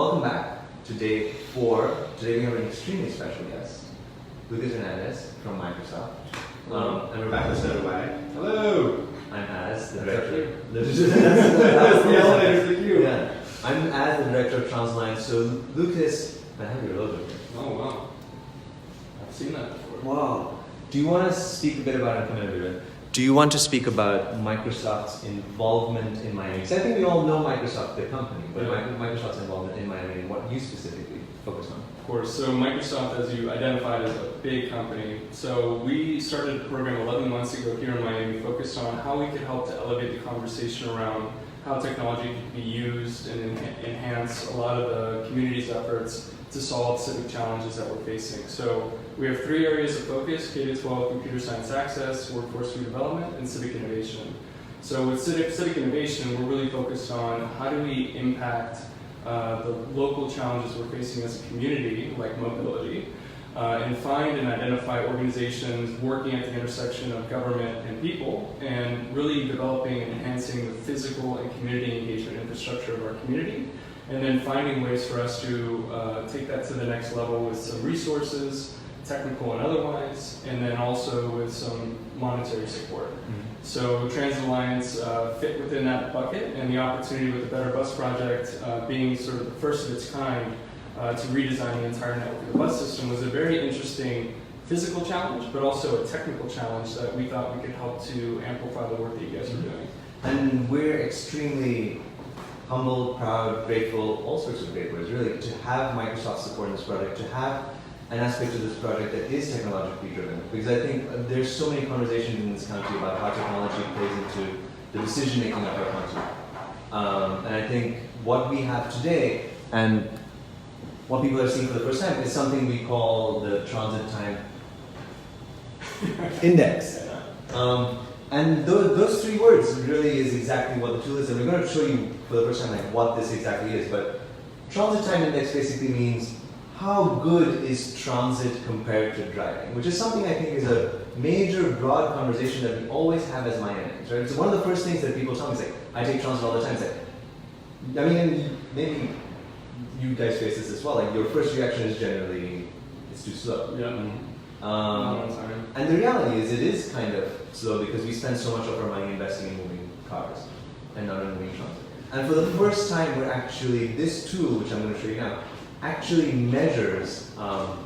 welcome back to day 4. Today we have an extremely special guest, Lucas Hernandez from Microsoft. And we're back with Tropic. Hello! I'm as the director. That's the elevator, the cue. Yeah. I'm as the director of Transline. So Lucas, I have your logo here. Oh wow. I've seen that before. Wow. Do you want to speak a bit about it? Do you want to speak about Microsoft's involvement in Miami? Because I think we all know Microsoft, the company, but Microsoft's involvement in Miami and what you specifically focus on. Of course. So Microsoft, as you identified, is a big company. So we started a program 11 months ago here in Miami, focused on how we could help to elevate the conversation around how technology can be used and enhance a lot of the community's efforts to solve civic challenges that we're facing. So we have 3 areas of focus: K-12 computer science access, workforce redevelopment, and civic innovation. So with civic innovation, we're really focused on how do we impact the local challenges we're facing as a community, like mobility, and find and identify organizations working at the intersection of government and people, and really developing and enhancing the physical and community engagement infrastructure of our community, and then finding ways for us to take that to the next level with some resources, technical and otherwise, and then also with some monetary support. So Transit Alliance fit within that bucket, and the opportunity with the Better Bus Project being sort of the first of its kind to redesign the entire network of the bus system was a very interesting physical challenge, but also a technical challenge that we thought we could help to amplify the work that you guys are doing. And we're extremely humbled, proud, grateful, all sorts of great words, really, to have Microsoft support in this project, to have an aspect of this project that is technologically driven. Because I think there's so many conversations in this country about how technology plays into the decision-making of our country. And I think what we have today, and what people are seeing for the first time, is something we call the transit time index. And those 3 words really is exactly what the tool is, and we're going to show you for the first time like what this exactly is. But transit time index basically means how good is transit compared to driving, which is something I think is a major, broad conversation that we always have as Miamians, right? So one of the first things that people tell me is like, I take transit all the time. It's like, I mean, maybe you guys face this as well. Like your first reaction is generally, it's too slow. Yeah. And the reality is, it is kind of slow because we spend so much of our money investing in moving cars and not in moving transit. And for the first time, we're actually, this tool, which I'm going to show you now, actually measures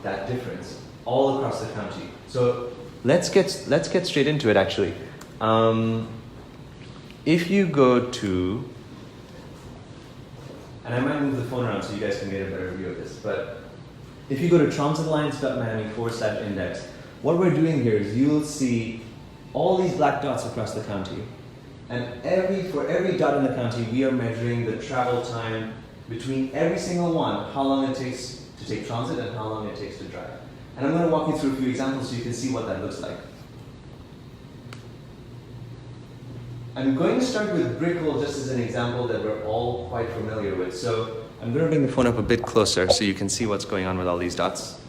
that difference all across the county. So let's get straight into it. Actually, if you go to, and I might move the phone around so you guys can get a better view of this, but if you go to transitalliance.miami/index, what we're doing here is you'll see all these black dots across the county, and for every dot in the county, we are measuring the travel time between every single one, how long it takes to take transit and how long it takes to drive. And I'm going to walk you through a few examples so you can see what that looks like. I'm going to start with Brickell just as an example that we're all quite familiar with. So I'm going to bring the phone up a bit closer so you can see what's going on with all these dots.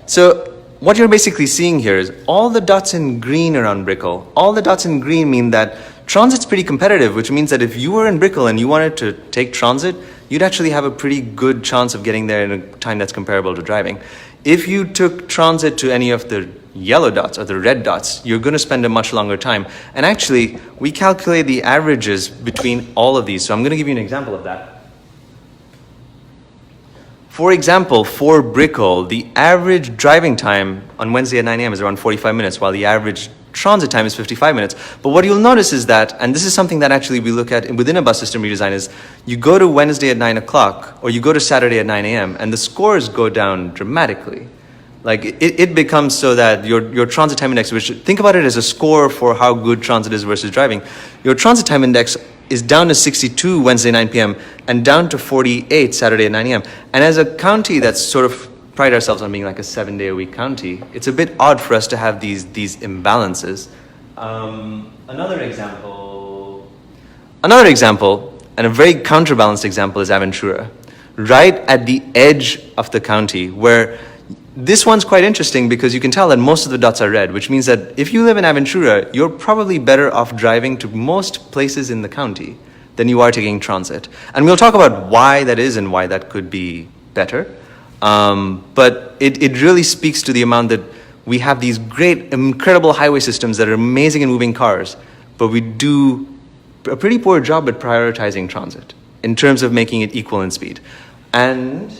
So what you're basically seeing here is all the dots in green around Brickell. All the dots in green mean that transit's pretty competitive, which means that if you were in Brickell and you wanted to take transit, you'd actually have a pretty good chance of getting there in a time that's comparable to driving. If you took transit to any of the yellow dots or the red dots, you're going to spend a much longer time. And actually, we calculate the averages between all of these. So I'm going to give you an example of that. For example, for Brickell, the average driving time on Wednesday at 9 a.m. is around 45 minutes, while the average transit time is 55 minutes. But what you'll notice is that, and this is something that actually we look at within a bus system redesign, is you go to Wednesday at 9 o'clock or you go to Saturday at 9 a.m. and the scores go down dramatically. Like it becomes so that your transit time index, which think about it as a score for how good transit is versus driving, your transit time index is down to 62 Wednesday 9 p.m. and down to 48 Saturday at 9 a.m. And as a county that's sort of pride ourselves on being like a 7-day-a-week county, it's a bit odd for us to have these imbalances. Another example, and a very counterbalanced example, is Aventura, right at the edge of the county, where this one's quite interesting because you can tell that most of the dots are red, which means that if you live in Aventura, you're probably better off driving to most places in the county than you are taking transit. And we'll talk about why that is and why that could be better. But it really speaks to the amount that we have these great, incredible highway systems that are amazing in moving cars, but we do a pretty poor job at prioritizing transit in terms of making it equal in speed. And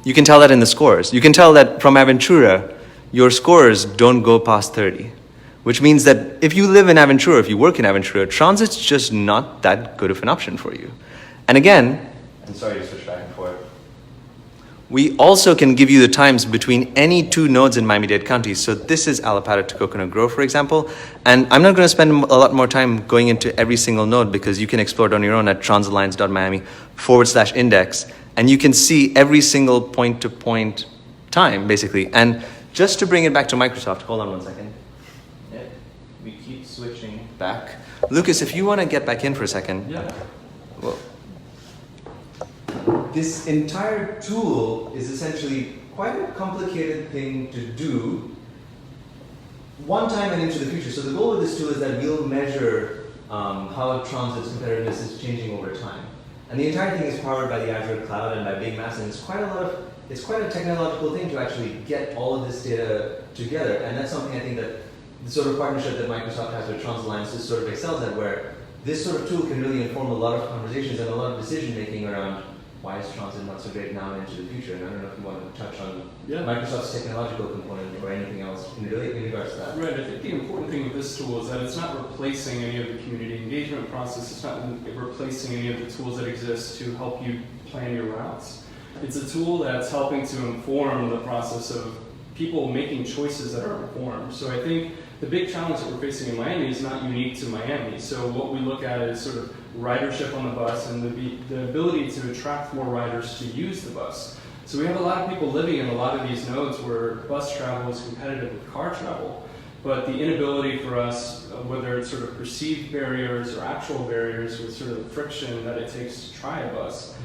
you can tell that in the scores. You can tell that from Aventura, your scores don't go past 30. Which means that if you live in Aventura, if you work in Aventura, transit's just not that good of an option for you. And again, I'm sorry to switch back and forth, we also can give you the times between any two nodes in Miami-Dade County. So this is Allapattah to Coconut Grove, for example. And I'm not going to spend a lot more time going into every single node because you can explore it on your own at transalliance.miami/index. And you can see every single point-to-point time, basically. And just to bring it back to Microsoft, hold on one second. We keep switching back. Lucas, if you want to get back in for a second. Yeah. Well, this entire tool is essentially quite a complicated thing to do one time and into the future. So the goal of this tool is that we'll measure how transit's competitiveness is changing over time. And the entire thing is powered by the Azure cloud and by big mass, and it's quite a technological thing to actually get all of this data together. And that's something I think that the sort of partnership that Microsoft has with Transalliance just sort of excels at, where this sort of tool can really inform a lot of conversations and a lot of decision making around why is transit not so great now and into the future. And I don't know if you want to touch on Microsoft's technological component or anything else in regards to that. Right, I think the important thing with this tool is that it's not replacing any of the community engagement process. It's not replacing any of the tools that exist to help you plan your routes. It's a tool that's helping to inform the process of people making choices that are informed. So I think the big challenge that we're facing in Miami is not unique to Miami. So what we look at is sort of ridership on the bus and the ability to attract more riders to use the bus. So we have a lot of people living in a lot of these nodes where bus travel is competitive with car travel, but the inability for us, whether it's sort of perceived barriers or actual barriers with sort of the friction that it takes to try a bus,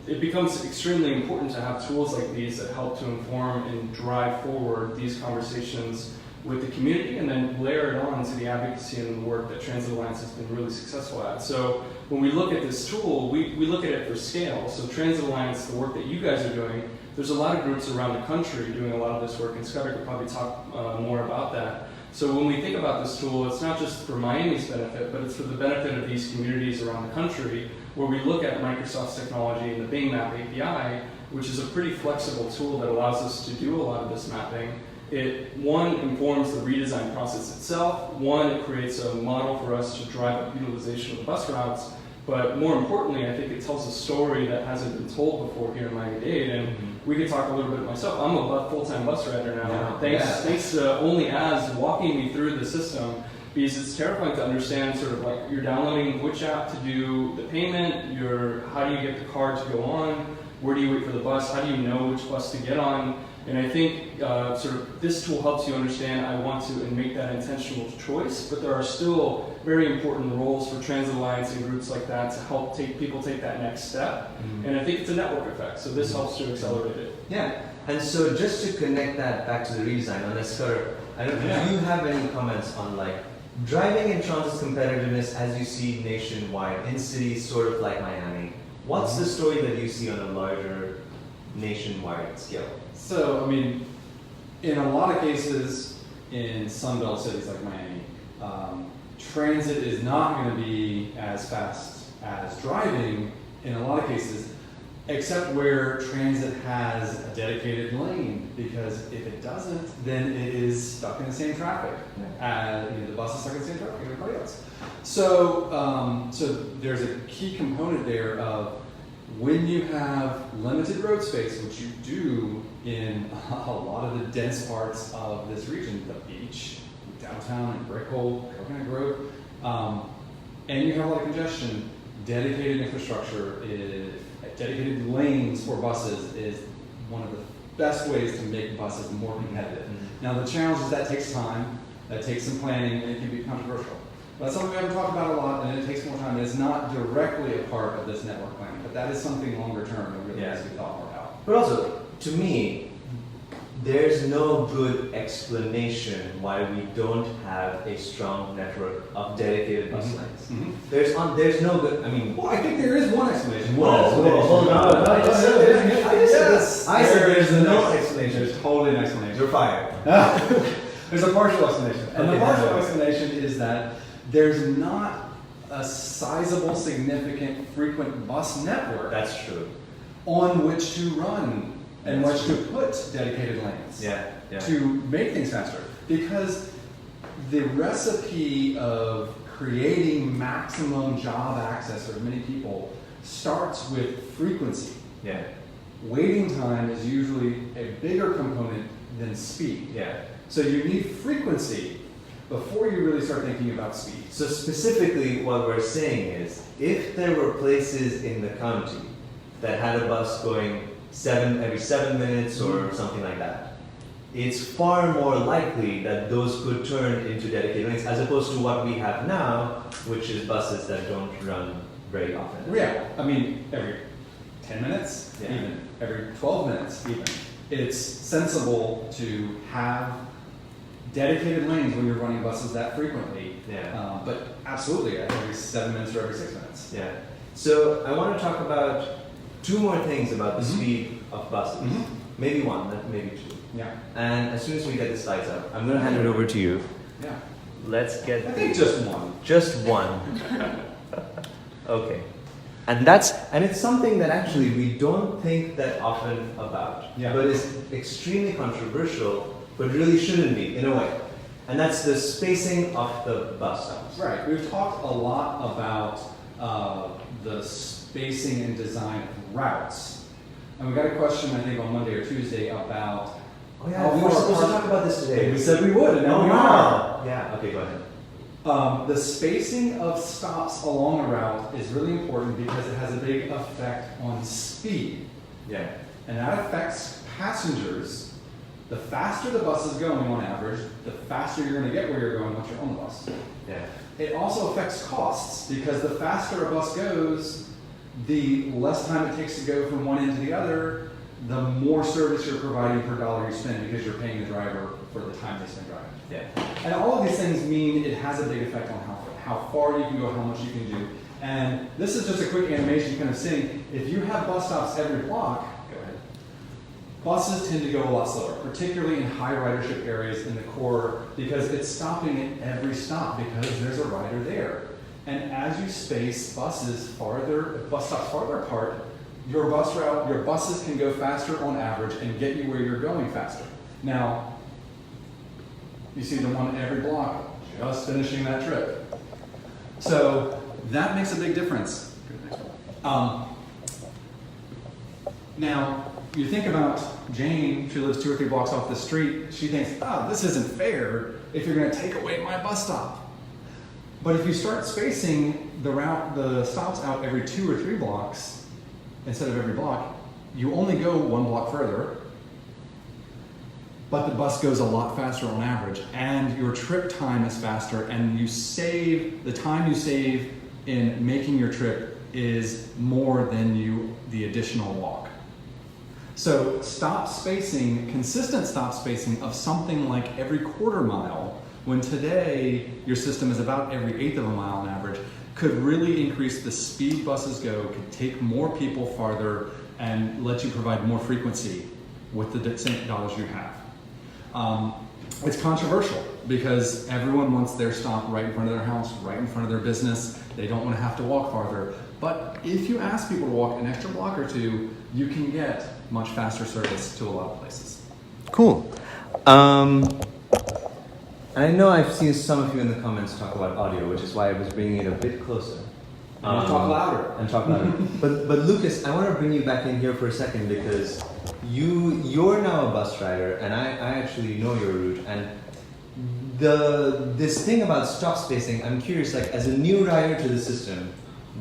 it becomes extremely important to have tools like these that help to inform and drive forward these conversations with the community, and then layer it on to the advocacy and the work that Transalliance has been really successful at. So when we look at this tool, we look at it for scale. So Transalliance, the work that you guys are doing, there's a lot of groups around the country doing a lot of this work, and Scott could probably talk more about that. So when we think about this tool, it's not just for Miami's benefit, but it's for the benefit of these communities around the country, where we look at Microsoft's technology and the Bing Map API, which is a pretty flexible tool that allows us to do a lot of this mapping. It, one, informs the redesign process itself. One, it creates a model for us to drive up utilization of bus routes. But more importantly, I think it tells a story that hasn't been told before here in Miami-Dade. And we could talk a little bit myself. I'm a full-time bus rider now. Thanks to Only As walking me through the system, because it's terrifying to understand sort of like you're downloading which app to do the payment, how do you get the card to go on, where do you wait for the bus, how do you know which bus to get on. And I think sort of this tool helps you understand I want to and make that intentional choice, but there are still very important roles for Transalliance and groups like that to help people take that next step. And I think it's a network effect, so this helps to accelerate it. Yeah, and so just to connect that back to the redesign, unless Scott, do you have any comments on like driving and transit's competitiveness as you see nationwide in cities sort of like Miami? What's the story that you see on a larger nationwide scale? So, I mean, in a lot of cases in Sunbelt cities like Miami, transit is not going to be as fast as driving in a lot of cases, except where transit has a dedicated lane, because if it doesn't, then it is stuck in the same traffic. The bus is stuck in the same traffic as everybody else. So, so there's a key component there of when you have limited road space, which you do in a lot of the dense parts of this region, the beach, downtown, and Brickell, Coconut Grove, and you have a lot of congestion, dedicated infrastructure, dedicated lanes for buses is one of the best ways to make buses more competitive. Now the challenge is that takes time, that takes some planning, and it can be controversial. That's something we haven't talked about a lot, and it takes more time. It's not directly a part of this network planning, but that is something longer term that really needs to be thought more about. But also, to me, there's no good explanation why we don't have a strong network of dedicated bus lanes. Mhm. There's no good, I mean, Well, I think there is one explanation. hold on. I just said there's no explanation. There's totally an explanation. You're fired. There's a partial explanation. And the Okay. partial explanation is that there's not a sizable, significant, frequent bus network That's true. on which to run and That's which to put dedicated lanes Yeah. to make things faster. Because the recipe of creating maximum job access for many people starts with frequency. Yeah. Waiting time is usually a bigger component than speed. Yeah. So you need frequency before you really start thinking about speed. So specifically what we're saying is, if there were places in the county that had a bus going every 7 minutes or something like that, it's far more likely that those could turn into dedicated lanes as opposed to what we have now, which is buses that don't run very often. Yeah, I mean, every 10 minutes, Yeah. even, every 12 minutes, even. It's sensible to have dedicated lanes when you're running buses that frequently. Yeah. But absolutely, every 7 minutes or every 6 minutes. Yeah. So I want to talk about two more things about the Mhm. speed of buses. Mhm. Maybe one, maybe two. Yeah, And as soon as we get the slides up, I'm going to hand it over to you. yeah. Let's get I think just one. just one. Okay. And it's something that actually we don't think that often about. Yeah. But it's extremely controversial, but really shouldn't be in a way. And that's the spacing of the bus stops. Right, we've talked a lot about the spacing and design of routes. And we got a question, I think, on Monday or Tuesday about Oh yeah, how we were far supposed to apart- talk about this today. We said we would, and now we are. Yeah, okay, go ahead. The spacing of stops along a route is really important because it has a big effect on speed. Yeah. And that affects passengers. The faster the bus is going on average, the faster you're going to get where you're going once you're on the bus. Yeah. It also affects costs because the faster a bus goes, the less time it takes to go from one end to the other, the more service you're providing per dollar you spend because you're paying the driver for the time they spend driving. Yeah. And all of these things mean it has a big effect on how far you can go, how much you can do. And this is just a quick animation kind of saying, if you have bus stops every block, Go ahead. buses tend to go a lot slower, particularly in high ridership areas in the core, because it's stopping at every stop because there's a rider there. And as you space bus stops farther apart, your buses can go faster on average and get you where you're going faster. Now, you see the one at every block, just finishing that trip. So that makes a big difference. Now, you think about Jane, she lives 2 or 3 blocks off the street, she thinks, this isn't fair if you're going to take away my bus stop. But if you start spacing the stops out every 2 or 3 blocks instead of every block, you only go 1 block further, but the bus goes a lot faster on average, and your trip time is faster, and the time you save in making your trip is more than the additional walk. So consistent stop spacing of something like every quarter mile, when today your system is about every 1/8 of a mile on average, could really increase the speed buses go, could take more people farther, and let you provide more frequency with the same dollars you have. It's controversial because everyone wants their stop right in front of their house, right in front of their business. They don't want to have to walk farther. But if you ask people to walk an extra block or two, you can get much faster service to a lot of places. Cool. And I know I've seen some of you in the comments talk about audio, which is why I was bringing it a bit closer. And talk louder. And talk louder. But Lucas, I want to bring you back in here for a second because you're now a bus rider, and I actually know your route. And this thing about stop spacing, I'm curious, like as a new rider to the system,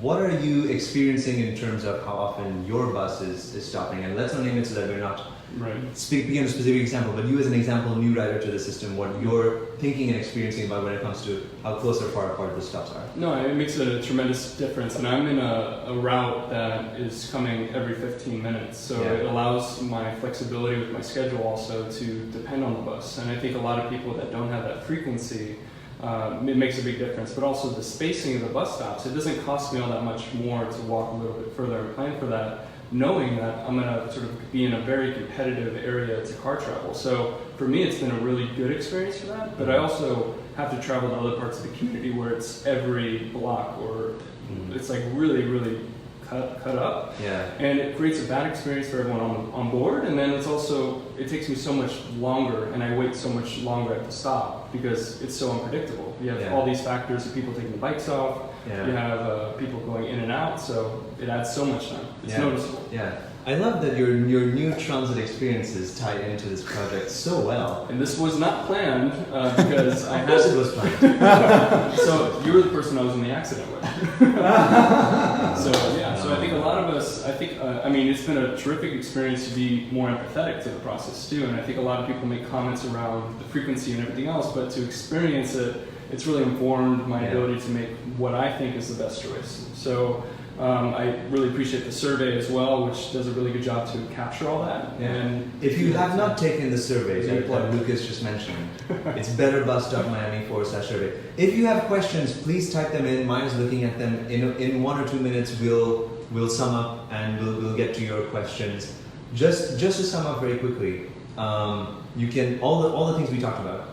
what are you experiencing in terms of how often your bus is stopping? And let's not name it so that we're not Right. speaking of a specific example, but you as an example, new rider to the system, what you're thinking and experiencing about when it comes to how close or far apart the stops are. No, it makes a tremendous difference, and I'm in a route that is coming every 15 minutes, so Yeah. it allows my flexibility with my schedule also to depend on the bus. And I think a lot of people that don't have that frequency, it makes a big difference. But also the spacing of the bus stops, it doesn't cost me all that much more to walk a little bit further and plan for that, knowing that I'm going to sort of be in a very competitive area to car travel. So for me, it's been a really good experience for that, but I also have to travel to other parts of the community where it's every block or it's like really, really cut up. Yeah. And it creates a bad experience for everyone on board, and then it takes me so much longer, and I wait so much longer at the stop because it's so unpredictable. You have all these factors of people taking the bikes off, you have people going in and out, so it adds so much time. It's noticeable. Yeah. I love that your new transit experiences tie into this project so well. And this was not planned because I Of course had it was planned. So you were the person I was in the accident with. So I think a lot of us, I mean, it's been a terrific experience to be more empathetic to the process too, and I think a lot of people make comments around the frequency and everything else, but to experience it, it's really informed my ability to make what I think is the best choice. So I really appreciate the survey as well, which does a really good job to capture all that. Yeah. And if you have not taken the survey that Lucas just mentioned, it's betterbus.miami/survey. If you have questions, please type them in. Maya's looking at them. In 1 or 2 minutes, we'll sum up and we'll get to your questions. Just to sum up very quickly, you can all the things we talked about.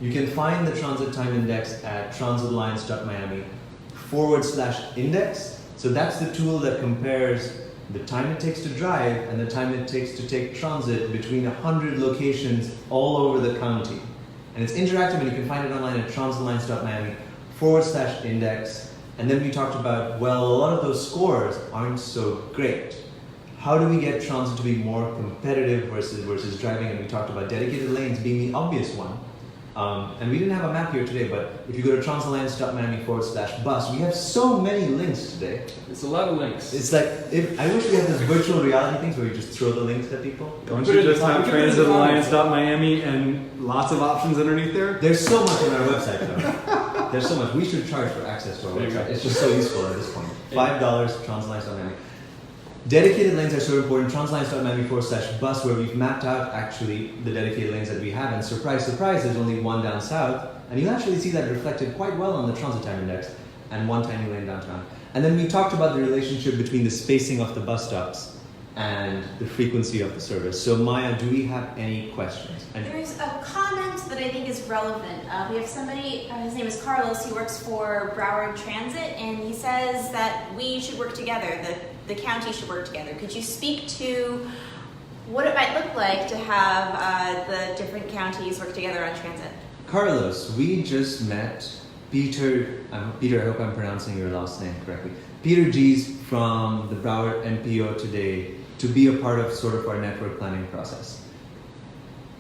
You can find the transit time index at transitalliance.miami/index. So that's the tool that compares the time it takes to drive and the time it takes to take transit between 100 locations all over the county. And it's interactive, and you can find it online at transitalliance.miami/index. And then we talked about, well, a lot of those scores aren't so great. How do we get transit to be more competitive versus driving? And we talked about dedicated lanes being the obvious one. And we didn't have a map here today, but if you go to transalliance.miami/bus, we have so many links today. it's a lot of links. It's like, I wish we had this virtual reality things where you just throw the links at people. Don't you just have transitalliance.miami and lots of options underneath there? There's so much on our website though. There's so much. We should charge for access to our There you website. go. It's just so useful at this point. $5, transalliance.miami. Dedicated lanes are so important. Transalliance.miami/bus, where we've mapped out actually the dedicated lanes that we have, and surprise, surprise, there's only one down south, and you'll actually see that reflected quite well on the transit time index, and one tiny lane downtown. And then we talked about the relationship between the spacing of the bus stops and the frequency of the service. So Maya, do we have any questions? There's a comment that I think is relevant. We have somebody, his name is Carlos, he works for Broward Transit, and he says that we should work together, the county should work together. Could you speak to what it might look like to have the different counties work together on transit? Carlos, we just met Peter, Peter, I hope I'm pronouncing your last name correctly. Peter G's from the Broward MPO today to be a part of sort of our network planning process.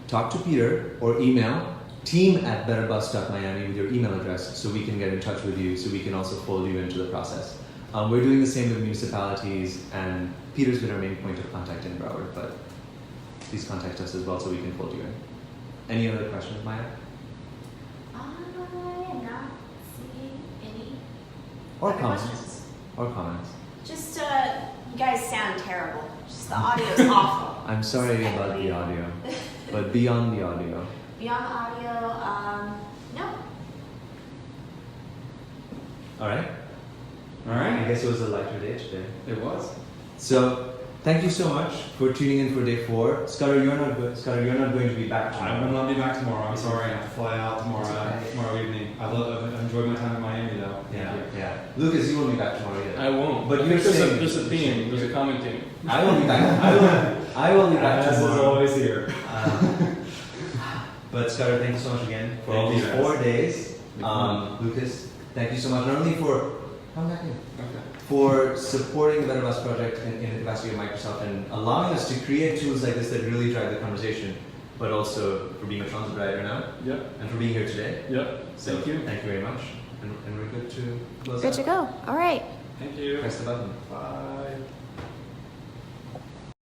Talk to Peter or email team@betterbus.miami with your email address so we can get in touch with you, so we can also fold you into the process. We're doing the same with municipalities, and Peter's been our main point of contact in Broward, but please contact us as well so we can fold you in. Any other questions, Maya? I am not seeing any Or other comments? questions. Or comments? Just, you guys sound terrible. Just the audio is awful. I'm sorry about the audio, but beyond the audio. Beyond the audio, no. All right. All I right. guess it was a lighter day today. It was. So, thank you so much for tuning in for day 4. Scudder, you're not going to be back I tomorrow. will not be back tomorrow. I'm sorry. I have to fly out tomorrow evening. I've enjoyed my time in Miami though. Thank you. Yeah. Lucas, you won't be back tomorrow either. I won't. But I you're think saying- there's a theme, there's a common theme. I will be back. I will be back As is tomorrow. always here. But Scudder, thank you so much again for all Thank these you, 4 guys. days. Lucas, thank you so much. Not only for come back in. Okay. For supporting the Better Bus project in the capacity of Microsoft and allowing us to create tools like this that really drive the conversation, but also for being a transit rider now Yep. and for being here today. Yep. So Thank you. Thank you very much. And we're good to close Good out. to go. All right. Thank you. Press the button. Bye.